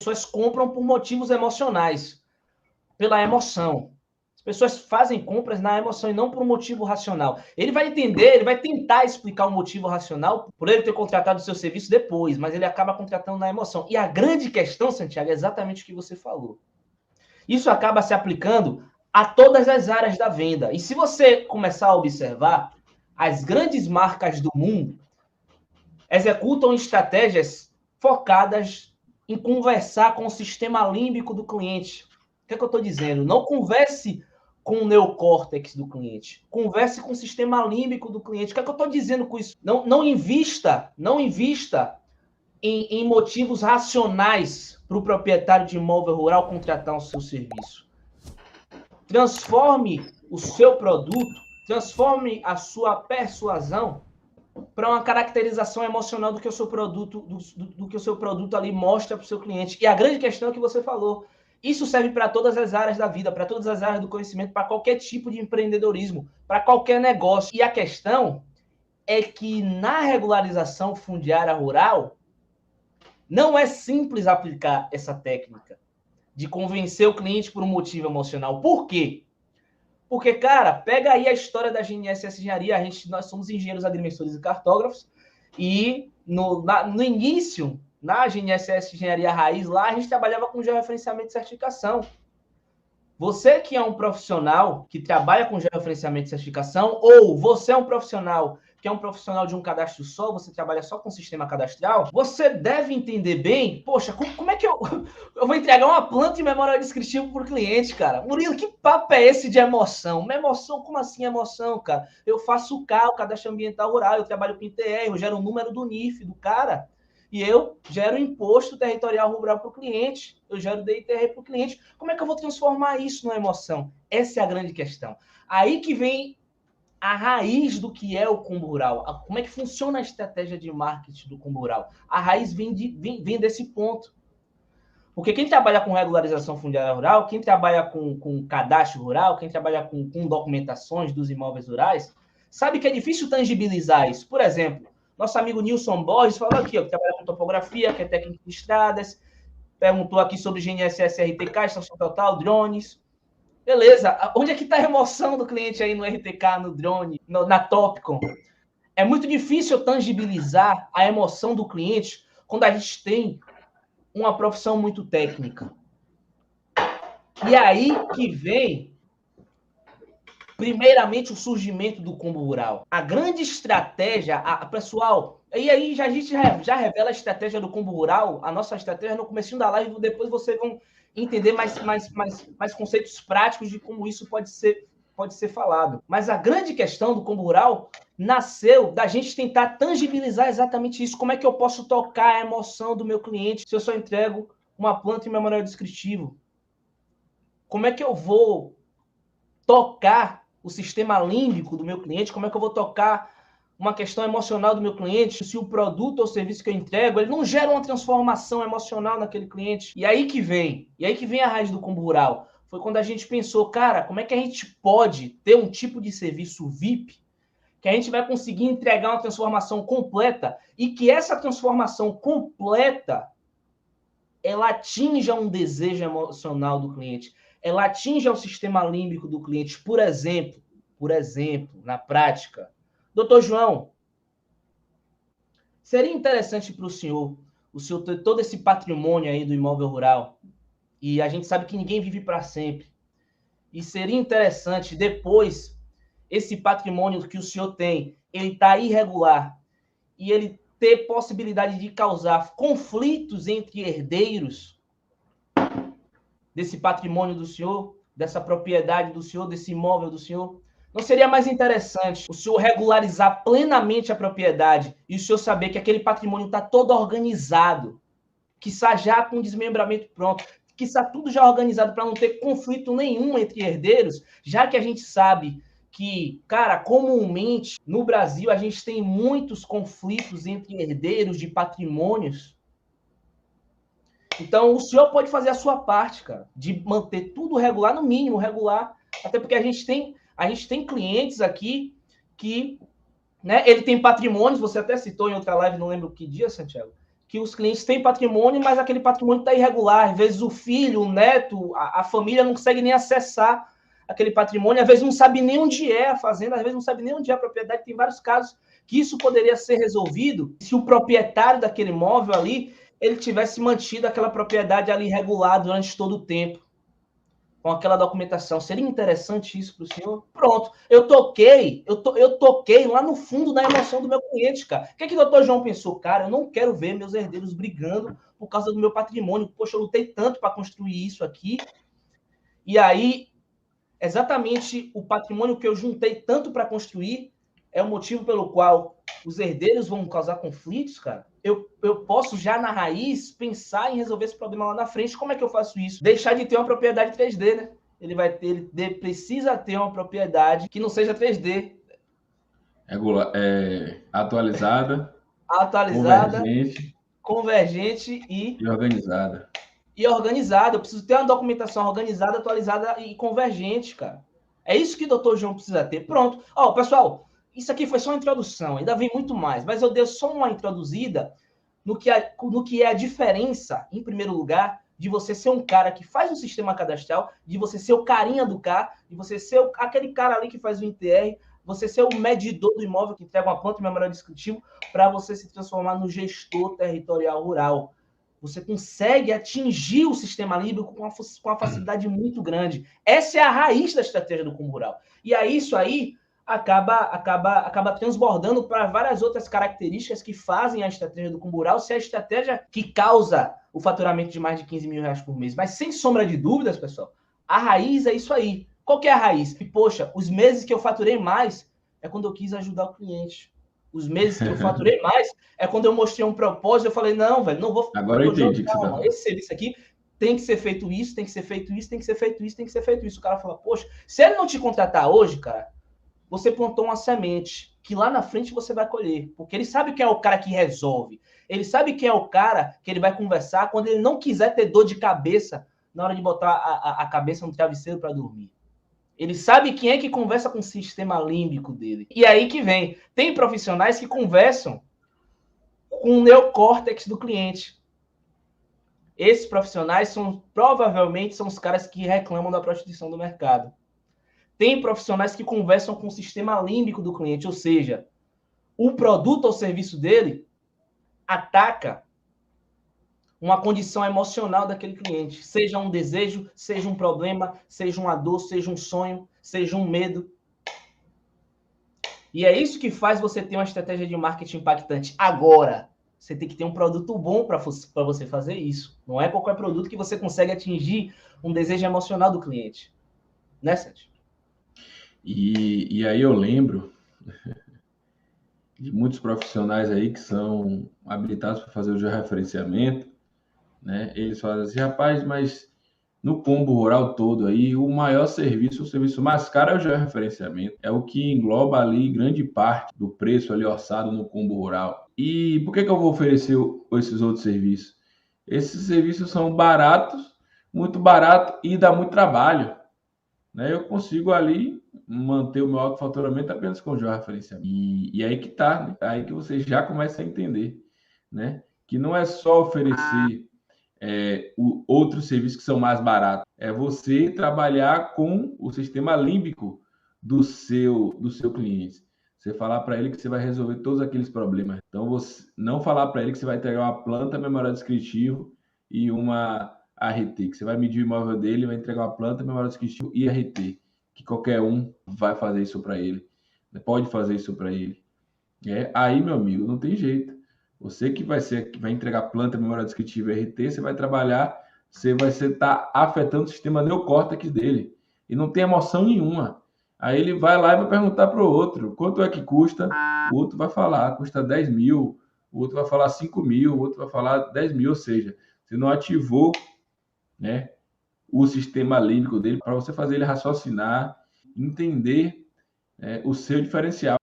pessoas compram por motivos emocionais, pela emoção. As pessoas fazem compras na emoção e não por um motivo racional. Ele vai entender, ele vai tentar explicar o motivo racional por ele ter contratado o seu serviço depois, mas ele acaba contratando na emoção. E a grande questão, Santiago, é exatamente o que você falou. Isso acaba se aplicando a todas as áreas da venda. E se você começar a observar, as grandes marcas do mundo executam estratégias focadas em conversar com o sistema límbico do cliente. O que é que eu estou dizendo? Não converse com o neocórtex do cliente. Converse com o sistema límbico do cliente. O que é que eu estou dizendo com isso? Não invista em motivos racionais para o proprietário de imóvel rural contratar o seu serviço. Transforme o seu produto, transforme a sua persuasão para uma caracterização emocional do que o seu produto, do que o seu produto ali mostra para o seu cliente. E a grande questão é que você falou. Isso serve para todas as áreas da vida, para todas as áreas do conhecimento, para qualquer tipo de empreendedorismo, para qualquer negócio. E a questão é que na regularização fundiária rural, não é simples aplicar essa técnica de convencer o cliente por um motivo emocional. Por quê? Porque, cara, pega aí a história da GNSS Engenharia. Nós somos engenheiros agrimensores e cartógrafos. E no início, na GNSS Engenharia Raiz, lá a gente trabalhava com georreferenciamento e certificação. Você que é um profissional que trabalha com georreferenciamento e certificação, ou você é um profissional que é um profissional de um cadastro só, você trabalha só com sistema cadastral, você deve entender bem, poxa, como é que eu vou entregar uma planta e memorial descritivo para o cliente, cara? Murilo, que papo é esse de emoção? Uma emoção, como assim emoção, cara? Eu faço o CAL, Cadastro Ambiental Rural, eu trabalho com ITR, eu gero o número do NIF do cara, e eu gero imposto territorial rural para o cliente, eu gero DITR para o cliente. Como é que eu vou transformar isso numa emoção? Essa é a grande questão. Aí que vem a raiz do que é o combo rural. Como é que funciona a estratégia de marketing do combo rural? A raiz vem desse ponto. Porque quem trabalha com regularização fundiária rural, quem trabalha com cadastro rural, quem trabalha com documentações dos imóveis rurais, sabe que é difícil tangibilizar isso. Por exemplo, nosso amigo Nilson Borges falou aqui, ó, que trabalha com topografia, que é técnico de estradas, perguntou aqui sobre GNSS RTK, estação total, drones. Beleza, onde é que está a emoção do cliente aí no RTK, no drone, na Topcon? É muito difícil tangibilizar a emoção do cliente quando a gente tem uma profissão muito técnica. E aí que vem, primeiramente, o surgimento do combo rural. A grande estratégia, pessoal, e aí a gente já revela a estratégia do combo rural, a nossa estratégia no comecinho da live, depois vocês vão entender mais conceitos práticos de como isso pode ser falado. Mas a grande questão do combo rural nasceu da gente tentar tangibilizar exatamente isso. Como é que eu posso tocar a emoção do meu cliente se eu só entrego uma planta e memorial descritivo? Como é que eu vou tocar o sistema límbico do meu cliente? Como é que eu vou tocar uma questão emocional do meu cliente, se o produto ou serviço que eu entrego, ele não gera uma transformação emocional naquele cliente. E aí que vem a raiz do combo rural. Foi quando a gente pensou, cara, como é que a gente pode ter um tipo de serviço VIP que a gente vai conseguir entregar uma transformação completa e que essa transformação completa ela atinja um desejo emocional do cliente, ela atinja o sistema límbico do cliente. Por exemplo, na prática, doutor João, seria interessante para o senhor ter todo esse patrimônio aí do imóvel rural, e a gente sabe que ninguém vive para sempre, e seria interessante depois, esse patrimônio que o senhor tem, ele está irregular, e ele ter possibilidade de causar conflitos entre herdeiros desse patrimônio do senhor, dessa propriedade do senhor, desse imóvel do senhor? Não seria mais interessante o senhor regularizar plenamente a propriedade e o senhor saber que aquele patrimônio está todo organizado, que está já com desmembramento pronto, que está tudo já organizado para não ter conflito nenhum entre herdeiros, já que a gente sabe que, cara, comumente no Brasil a gente tem muitos conflitos entre herdeiros de patrimônios. Então, o senhor pode fazer a sua parte, cara, de manter tudo regular, no mínimo regular, até porque a gente tem clientes aqui que, né, ele tem patrimônios, você até citou em outra live, não lembro que dia, Santiago, que os clientes têm patrimônio, mas aquele patrimônio está irregular. Às vezes o filho, o neto, a família não consegue nem acessar aquele patrimônio, às vezes não sabe nem onde é a fazenda, às vezes não sabe nem onde é a propriedade. Tem vários casos que isso poderia ser resolvido se o proprietário daquele imóvel ali, ele tivesse mantido aquela propriedade ali regular durante todo o tempo, com aquela documentação. Seria interessante isso para o senhor? Pronto, eu toquei lá no fundo da emoção do meu cliente, cara. O que o doutor João pensou? Cara, eu não quero ver meus herdeiros brigando por causa do meu patrimônio. Poxa, eu lutei tanto para construir isso aqui. E aí, exatamente o patrimônio que eu juntei tanto para construir é o motivo pelo qual os herdeiros vão causar conflitos, cara. Eu posso já na raiz pensar em resolver esse problema lá na frente. Como é que eu faço isso? Deixar de ter uma propriedade 3D, né? Ele precisa ter uma propriedade que não seja 3D. Atualizada, Atualizada, convergente e organizada. E organizada. Eu preciso ter uma documentação organizada, atualizada e convergente, cara. É isso que o doutor João precisa ter. Pronto. Ó, pessoal, isso aqui foi só uma introdução, ainda vem muito mais, mas eu dei só uma introduzida no que é a diferença, em primeiro lugar, de você ser um cara que faz um sistema cadastral, de você ser o carinha do CAR, de você ser aquele cara ali que faz o ITR, você ser o medidor do imóvel que entrega uma planta e memorial descritivo, para você se transformar no gestor territorial rural. Você consegue atingir o sistema límbico com uma facilidade muito grande. Essa é a raiz da estratégia do Combo Rural. E aí, isso aí acaba transbordando para várias outras características que fazem a estratégia do Combo Rural ser a estratégia que causa o faturamento de mais de 15 mil reais por mês. Mas, sem sombra de dúvidas, pessoal, a raiz é isso aí. Qual que é a raiz? E, poxa, os meses que eu faturei mais é quando eu quis ajudar o cliente. Os meses que eu faturei mais é quando eu mostrei um propósito, eu falei, não, velho, não vou... Agora eu entendi que você tá... Esse serviço aqui tem que ser feito isso, tem que ser feito isso, tem que ser feito isso, tem que ser feito isso. O cara fala, poxa, se ele não te contratar hoje, cara, você plantou uma semente que lá na frente você vai colher. Porque ele sabe quem é o cara que resolve. Ele sabe quem é o cara que ele vai conversar quando ele não quiser ter dor de cabeça na hora de botar a cabeça no travesseiro para dormir. Ele sabe quem é que conversa com o sistema límbico dele. E aí que vem. Tem profissionais que conversam com o neocórtex do cliente. Esses profissionais provavelmente são os caras que reclamam da prostituição do mercado. Tem profissionais que conversam com o sistema límbico do cliente, ou seja, o produto ou serviço dele ataca uma condição emocional daquele cliente, seja um desejo, seja um problema, seja uma dor, seja um sonho, seja um medo. E é isso que faz você ter uma estratégia de marketing impactante. Agora, você tem que ter um produto bom para você fazer isso. Não é qualquer produto que você consegue atingir um desejo emocional do cliente. Né, Sérgio? E aí eu lembro de muitos profissionais aí que são habilitados para fazer o georreferenciamento, né? Eles falam assim, rapaz, mas no combo rural todo aí, o maior serviço, o serviço mais caro é o georreferenciamento. É o que engloba ali grande parte do preço ali orçado no combo rural. E por que eu vou oferecer esses outros serviços? Esses serviços são baratos, muito barato e dá muito trabalho, né? Eu consigo ali manter o meu alto faturamento apenas com o georreferenciamento. E aí que tá, né? Aí que você já começa a entender, né? Que não é só oferecer outros serviços que são mais baratos. É você trabalhar com o sistema límbico do seu cliente. Você falar para ele que você vai resolver todos aqueles problemas. Então, você não falar para ele que você vai entregar uma planta, memorial descritivo e uma ART, que você vai medir o imóvel dele, vai entregar uma planta, memorial descritivo e ART, que qualquer um vai fazer isso para ele, pode fazer isso para ele. Aí, meu amigo, não tem jeito. Você que vai entregar planta, memória descritiva e RT, você vai trabalhar, você vai estar afetando o sistema neocórtex dele. E não tem emoção nenhuma. Aí ele vai lá e vai perguntar para o outro, quanto é que custa? O outro vai falar, custa 10 mil. O outro vai falar 5 mil. O outro vai falar 10 mil. Ou seja, você não ativou, né, o sistema límbico dele para você fazer ele raciocinar, entender o seu diferencial.